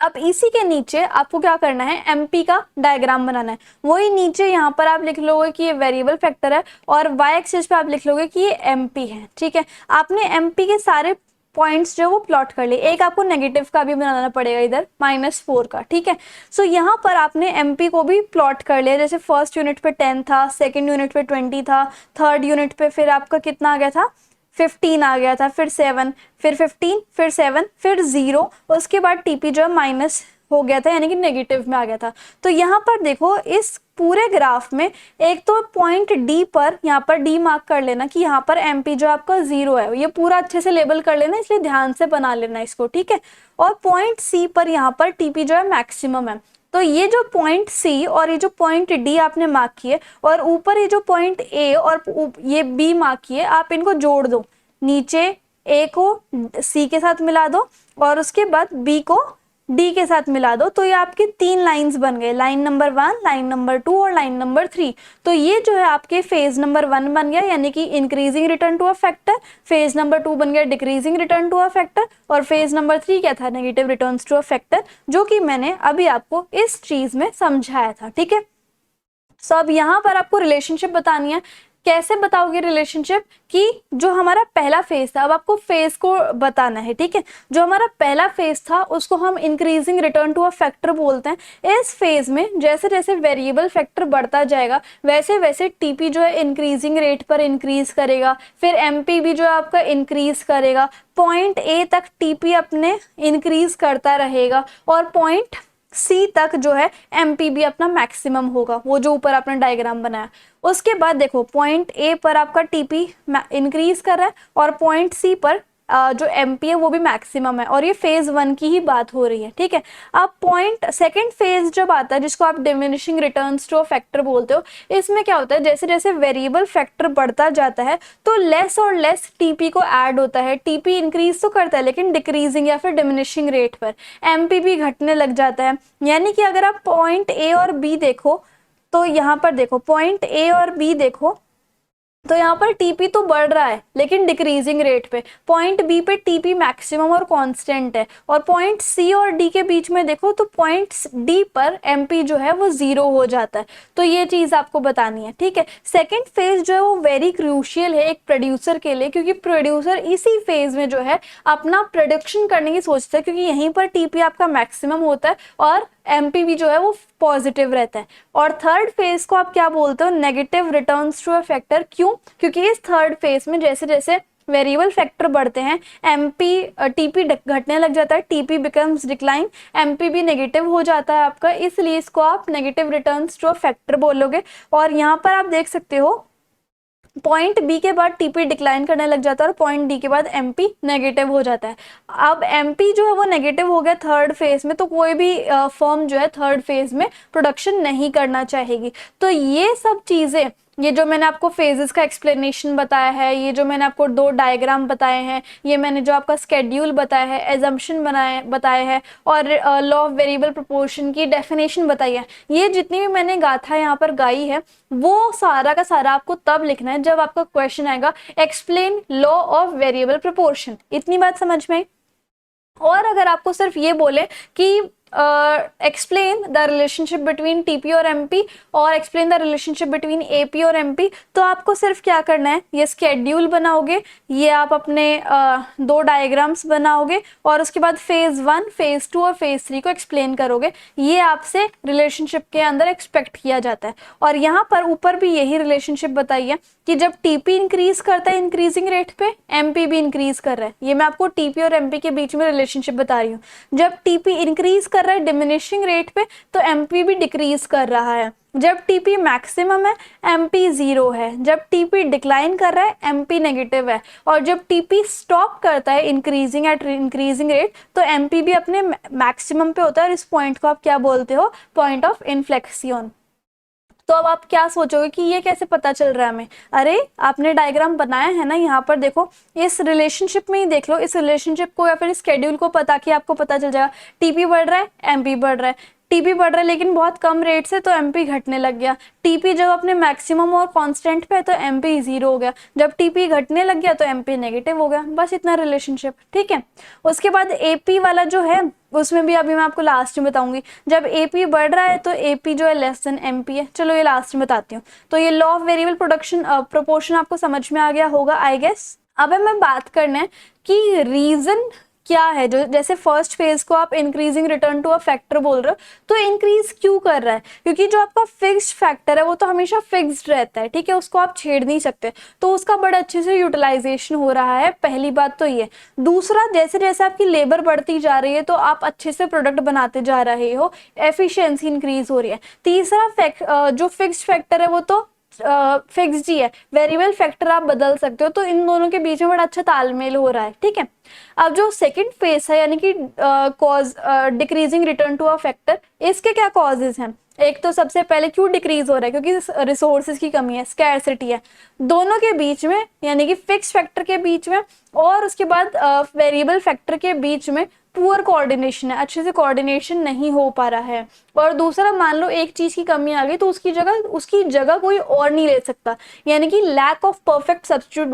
अब इसी के नीचे आपको क्या करना है, एमपी का डायग्राम बनाना है। वही नीचे यहाँ पर आप लिख लोगे कि ये वेरिएबल फैक्टर है और वाई एक्सिस पे आप लिख लोगे कि ये एमपी है। ठीक है, आपने एमपी के सारे पॉइंट्स जो वो प्लॉट कर लिए। एक आपको नेगेटिव का भी बनाना पड़ेगा इधर, -4 का। ठीक है, सो यहाँ पर आपने एमपी को भी प्लॉट कर लिया। जैसे फर्स्ट यूनिट पे 10 था, सेकेंड यूनिट पे 20 था, थर्ड यूनिट पे फिर आपका कितना आ गया था, 15 आ गया था, फिर 7, फिर 15, फिर 7, फिर 0। उसके बाद टीपी जो है माइनस हो गया था यानी कि नेगेटिव में आ गया था। तो यहाँ पर देखो इस पूरे ग्राफ में एक तो पॉइंट डी पर, यहाँ पर डी मार्क कर लेना कि यहाँ पर एमपी जो आपका 0 है, ये पूरा अच्छे से लेबल कर लेना, इसलिए ध्यान से बना लेना इसको। ठीक है, और पॉइंट सी पर यहाँ पर टीपी जो है मैक्सिमम है। तो ये जो पॉइंट सी और ये जो पॉइंट डी आपने मार्क किए और ऊपर ये जो पॉइंट ए और ये बी मार्क किए, आप इनको जोड़ दो। नीचे ए को सी के साथ मिला दो और उसके बाद बी को डी के साथ मिला दो, तो ये आपकी 3 लाइंस बन गए, लाइन नंबर 1, लाइन नंबर 2 और लाइन नंबर 3। तो ये जो है आपके फेज नंबर 1 बन गया यानी कि increasing return to a factor, phase number 2 बन गया decreasing return to a factor और फेज नंबर 3 क्या था, negative returns to a factor, जो कि मैंने अभी आपको इस चीज में समझाया था। ठीक है, सो अब यहाँ पर आपको रिलेशनशिप बतानी है। कैसे बताओगे रिलेशनशिप, कि जो हमारा पहला फेज था, अब आपको फेज को बताना है। ठीक है, जो हमारा पहला फेज था उसको हम increasing return to a factor बोलते हैं। इस फेज में जैसे जैसे वेरिएबल फैक्टर बढ़ता जाएगा वैसे वैसे टीपी जो है इंक्रीजिंग रेट पर इंक्रीज करेगा, फिर एमपी भी जो है आपका इंक्रीज करेगा। पॉइंट ए तक टीपी अपने इंक्रीज करता रहेगा और पॉइंट सी तक जो है एमपी भी अपना मैक्सिमम होगा, वो जो ऊपर आपने डायग्राम बनाया। उसके बाद देखो पॉइंट ए पर आपका टीपी इंक्रीज कर रहा है और पॉइंट सी पर जो एमपी है वो भी मैक्सिमम है और ये फेज 1 की ही बात हो रही है। ठीक है, अब पॉइंट सेकंड फेज जब आता है जिसको आप diminishing returns to a factor बोलते हो, इसमें क्या होता है, जैसे जैसे वेरिएबल फैक्टर बढ़ता जाता है तो लेस और लेस टीपी को ऐड होता है। टीपी इंक्रीज तो करता है लेकिन डिक्रीजिंग या फिर डिमिनिशिंग रेट पर, एमपी भी घटने लग जाता है। यानी कि अगर आप पॉइंट ए और बी देखो तो यहाँ पर देखो पॉइंट ए और बी देखो तो यहाँ पर टीपी तो बढ़ रहा है लेकिन डिक्रीजिंग रेट पे, पॉइंट बी पे टीपी मैक्सिमम और कांस्टेंट है और पॉइंट सी और डी के बीच में देखो तो पॉइंट डी पर एमपी जो है वो 0 हो जाता है। तो ये चीज आपको बतानी है। ठीक है, सेकंड फेज जो है वो वेरी क्रूशियल है एक प्रोड्यूसर के लिए, क्योंकि प्रोड्यूसर इसी फेज में जो है अपना प्रोडक्शन करने की सोचता है, क्योंकि यहीं पर टीपी आपका मैक्सिमम होता है और एमपीवी जो है वो पॉजिटिव रहता है। और थर्ड फेज को आप क्या बोलते हो, negative returns to a factor. क्यों, क्योंकि इस थर्ड फेज में जैसे जैसे वेरिएबल फैक्टर बढ़ते हैं एमपी टीपी घटने लग जाता है, टीपी बिकम्स डिक्लाइन, एमपी भी नेगेटिव हो जाता है आपका, इसलिए इसको आप negative returns to a factor बोलोगे। और यहाँ पर आप देख सकते हो पॉइंट बी के बाद टीपी डिक्लाइन करने लग जाता है और पॉइंट डी के बाद एमपी नेगेटिव हो जाता है। अब एमपी जो है वो नेगेटिव हो गया थर्ड फेज में, तो कोई भी फर्म जो है थर्ड फेज में प्रोडक्शन नहीं करना चाहेगी। तो ये सब चीजें, ये जो मैंने आपको फेजेस का एक्सप्लेनेशन बताया है, ये जो मैंने आपको 2 डायग्राम बताए हैं, ये मैंने जो आपका स्केड्यूल बताया है, एजम्पशन बताए हैं और लॉ ऑफ वेरिएबल प्रोपोर्शन की डेफिनेशन बताई है, ये जितनी भी मैंने गाथा यहाँ पर गाई है वो सारा का सारा आपको तब लिखना है जब आपका क्वेश्चन आएगा explain law of variable proportion. इतनी बात समझ में आई? और अगर आपको सिर्फ ये बोले कि explain the relationship between TP और एमपी और explain the relationship between AP और एमपी, तो आपको सिर्फ क्या करना है, ये स्केड्यूल बनाओगे, ये आप अपने दो डायग्राम्स बनाओगे और उसके बाद फेज 1, फेज 2 और फेज 3 को एक्सप्लेन करोगे। ये आपसे रिलेशनशिप के अंदर एक्सपेक्ट किया जाता है। और यहाँ पर ऊपर भी यही रिलेशनशिप बताई है कि जब टीपी इंक्रीज करता है इंक्रीजिंग रेट पे, एमपी भी इंक्रीज कर रहा है। ये मैं आपको टीपी और एमपी के बीच में रिलेशनशिप बता रही हूँ। जब टीपी इंक्रीज कर रहा है डिमिनिशिंग रेट पे, तो एमपी भी डिक्रीज कर रहा है। जब टीपी मैक्सिमम है, एमपी 0 है। जब टीपी डिक्लाइन कर रहा है, एमपी नेगेटिव है। और जब टीपी स्टॉप करता है इंक्रीजिंग एट इंक्रीजिंग रेट, तो एमपी भी अपने मैक्सिमम पे होता है। और इस पॉइंट को आप क्या बोलते हो, पॉइंट ऑफ इन्फ्लेक्शन। तो अब आप क्या सोचोगे कि ये कैसे पता चल रहा है हमें? अरे आपने डायग्राम बनाया है ना, यहाँ पर देखो, इस रिलेशनशिप में ही देख लो, इस रिलेशनशिप को या फिर स्केड्यूल को पता कि आपको पता चल जाएगा। टीपी बढ़ रहा है, एमपी बढ़ रहा है। टीपी बढ़ रहा है लेकिन बहुत कम रेट से, तो एमपी घटने लग गया। टीपी जब अपने मैक्सिमम और कांस्टेंट पे है, तो एमपी 0 हो गया। जब टीपी घटने लग गया, तो एमपी नेगेटिव हो गया। बस इतना रिलेशनशिप, ठीक है। उसके बाद एपी वाला जो है, उसमें भी अभी मैं आपको लास्ट में बताऊंगी। जब एपी बढ़ रहा है, तो एपी जो है लेस देन एमपी है। चलो ये लास्ट में बताती हूँ। तो ये law of variable production proportion आपको समझ में आ गया होगा, आई गेस। अब हमें बात करना है कि रीजन क्या है। जो जैसे फर्स्ट फेज को आप increasing return to a factor बोल रहे हो, तो इंक्रीज क्यों कर रहा है? क्योंकि जो आपका फिक्स्ड फैक्टर है वो तो हमेशा फिक्स्ड रहता है, ठीक है, उसको आप छेड़ नहीं सकते। तो उसका बड़ा अच्छे से यूटिलाइजेशन हो रहा है, पहली बात तो ये। दूसरा, जैसे जैसे आपकी लेबर बढ़ती जा रही है, तो आप अच्छे से प्रोडक्ट बनाते जा रहे हो, एफिशिएंसी इंक्रीज हो रही है। तीसरा, जो फिक्स्ड फैक्टर है वो तो फिक्स्ड ही है, वेरिएबल फैक्टर आप बदल सकते हो। तो इन दोनों के बीच में बड़ा अच्छा तालमेल हो रहा है, ठीक है। अब जो सेकंड फेज है, यानी कि cause decreasing return to a factor, इसके क्या कॉजेज हैं? एक तो सबसे पहले क्यों डिक्रीज हो रहा है? क्योंकि रिसोर्सेज की कमी है, स्कैरसिटी है दोनों के बीच में, यानी कि फिक्स फैक्टर के बीच में और उसके बाद वेरिएबल फैक्टर के बीच में पुअर कोऑर्डिनेशन है, अच्छे से कोऑर्डिनेशन नहीं हो पा रहा है। और दूसरा, मान लो एक चीज की कमी आ गई, तो उसकी जगह कोई और नहीं ले सकता, यानी कि lack of perfect substitute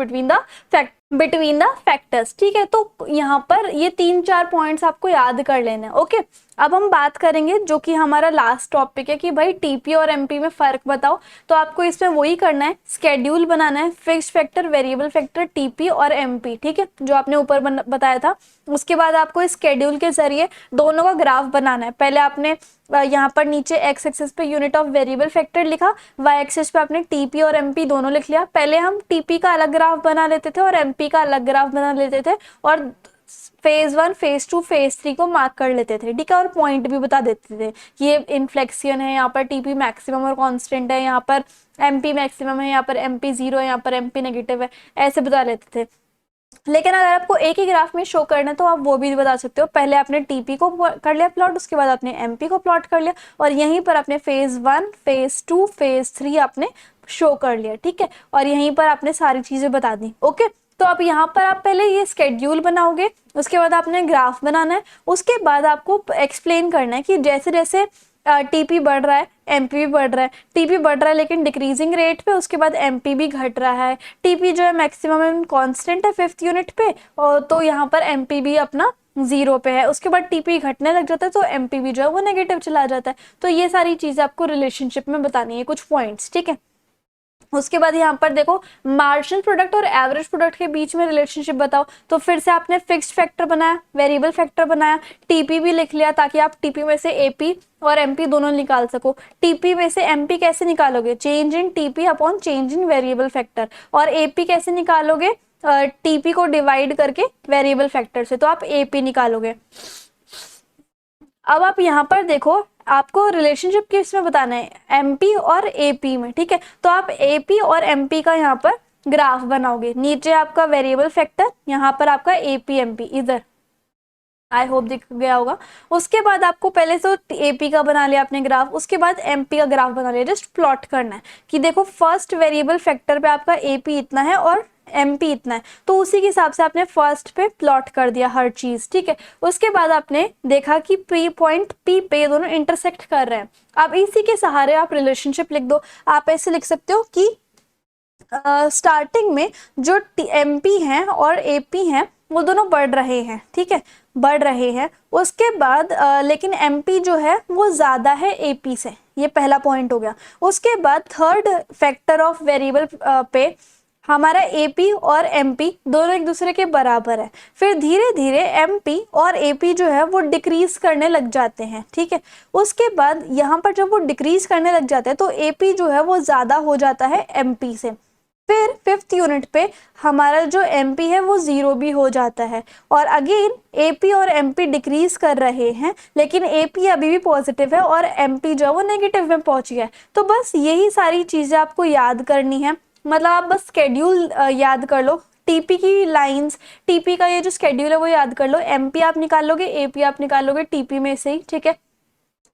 between the factors, ठीक है। तो यहाँ पर ये 3-4 पॉइंट्स आपको याद कर लेने हैं, ओके। अब हम बात करेंगे जो कि हमारा लास्ट टॉपिक है कि भाई टीपी और एमपी में फर्क बताओ। तो आपको इसमें वही करना है, स्केड्यूल बनाना है, fixed factor, variable factor, TP और एमपी, ठीक है, जो आपने ऊपर बताया था। उसके बाद आपको इस स्केड्यूल के जरिए दोनों का ग्राफ बनाना है। पहले आपने यहाँ पर नीचे एक्स एक्सिस पे यूनिट ऑफ वेरिएबल फैक्टर लिखा, वाई एक्सिस पे आपने टीपी और एमपी दोनों लिख लिया। पहले हम टीपी का अलग ग्राफ बना लेते थे और एमपी का अलग ग्राफ बना लेते थे, और फेज 1, फेज 2, फेज 3 को मार्क कर लेते थे, ठीक है, और पॉइंट भी बता देते थे। ये इन्फ्लेक्शन है, यहाँ पर टीपी मैक्सिमम और कांस्टेंट है, यहाँ पर एमपी मैक्सिमम है, यहाँ पर एमपी 0 है, यहाँ पर एमपी नेगेटिव है, ऐसे बता लेते थे। लेकिन अगर आपको एक ही ग्राफ में शो करना है, तो आप वो भी बता सकते हो। पहले आपने टीपी को कर लिया प्लॉट, उसके बाद आपने एमपी को प्लॉट कर लिया, और यहीं पर आपने फेज 1, फेज 2, फेज 3 आपने शो कर लिया, ठीक है, और यहीं पर आपने सारी चीजें बता दी, ओके। तो अब यहाँ पर आप पहले ये स्केड्यूल बनाओगे, उसके बाद आपने ग्राफ बनाना है, उसके बाद आपको एक्सप्लेन करना है कि जैसे जैसे टीपी बढ़ रहा है, एमपी भी बढ़ रहा है। टीपी बढ़ रहा है लेकिन डिक्रीजिंग रेट पे, उसके बाद एमपी भी घट रहा है। टीपी जो है मैक्सिमम कांस्टेंट है 5th यूनिट पे, और तो यहाँ पर एमपी भी अपना 0 पे है। उसके बाद टीपी घटने लग जाता है, तो एमपी भी जो है वो नेगेटिव चला जाता है। तो ये सारी चीजें आपको रिलेशनशिप में बतानी है, कुछ पॉइंट्स, ठीक है। उसके बाद यहाँ पर देखो, मार्जिनल प्रोडक्ट और एवरेज प्रोडक्ट के बीच में रिलेशनशिप बताओ। तो फिर से आपने फिक्स्ड फैक्टर बनाया, वेरिएबल फैक्टर बनाया, टीपी भी लिख लिया, ताकि आप टीपी में से एपी और एमपी दोनों निकाल सको। टीपी में से एमपी कैसे निकालोगे? Change in TP upon change in variable factor. और एपी कैसे निकालोगे? टीपी को डिवाइड करके वेरिएबल फैक्टर से, तो आप एपी निकालोगे। अब आप यहाँ पर देखो, आपको रिलेशनशिप किस में बताना है? एमपी और एपी में, ठीक है। तो आप एपी और एमपी का यहाँ पर ग्राफ बनाओगे। नीचे आपका वेरिएबल फैक्टर, यहाँ पर आपका एपी एमपी, इधर आई होप दिख गया होगा। उसके बाद आपको पहले तो एपी का बना लिया आपने ग्राफ, उसके बाद एमपी का ग्राफ बना लिया। जस्ट प्लॉट करना है कि देखो फर्स्ट वेरिएबल फैक्टर पे आपका एपी इतना है और एमपी इतना है, तो उसी के हिसाब से आपने फर्स्ट पे प्लॉट कर दिया हर चीज, ठीक है। उसके बाद आपने देखा कि पॉइंट पी पे दोनों इंटरसेक्ट कर रहे हैं। अब इसी के सहारे आप रिलेशनशिप लिख दो। आप ऐसे लिख सकते हो कि स्टार्टिंग में जो एमपी हैं और एपी हैं वो दोनों बढ़ रहे हैं, ठीक है, बढ़ रहे हैं। उसके बाद लेकिन एमपी जो है वो ज़्यादा है एपी से, ये पहला पॉइंट हो गया। उसके बाद थर्ड फैक्टर ऑफ वेरिएबल पे हमारा एपी और एमपी दोनों एक दूसरे के बराबर है। फिर धीरे धीरे एमपी और एपी जो है वो डिक्रीज करने लग जाते हैं, ठीक है। उसके बाद यहाँ पर जब वो डिक्रीज करने लग जाते हैं तो एपी जो है वो ज़्यादा हो जाता है एमपी से। फिर फिफ्थ यूनिट पे हमारा जो एमपी है वो ज़ीरो भी हो जाता है, और अगेन एपी और एमपी डिक्रीज कर रहे हैं, लेकिन एपी अभी भी पॉजिटिव है और एमपी जो है वो नेगेटिव में पहुंच गया है। तो बस यही सारी चीज़ें आपको याद करनी है, मतलब आप बस स्केड्यूल याद कर लो, टीपी की लाइंस, टीपी का ये जो स्केड्यूल है वो याद कर लो, एमपी आप निकाल लोगे, एपी आप निकाल लोगे टीपी में से ही, ठीक है।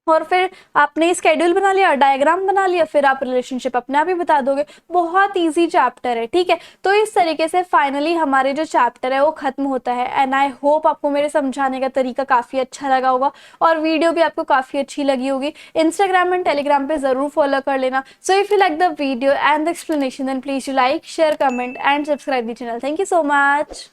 और फिर आपने स्केड्यूल बना लिया, डायग्राम बना लिया, फिर आप रिलेशनशिप अपने आप ही बता दोगे। बहुत इजी चैप्टर है, ठीक है। तो इस तरीके से फाइनली हमारे जो चैप्टर है वो खत्म होता है। एंड आई होप आपको मेरे समझाने का तरीका काफ़ी अच्छा लगा होगा और वीडियो भी आपको काफ़ी अच्छी लगी होगी। इंस्टाग्राम एंड टेलीग्राम पे ज़रूर फॉलो कर लेना। So if you like the video and the explanation then please you like, share, comment and subscribe the channel. Thank you so much.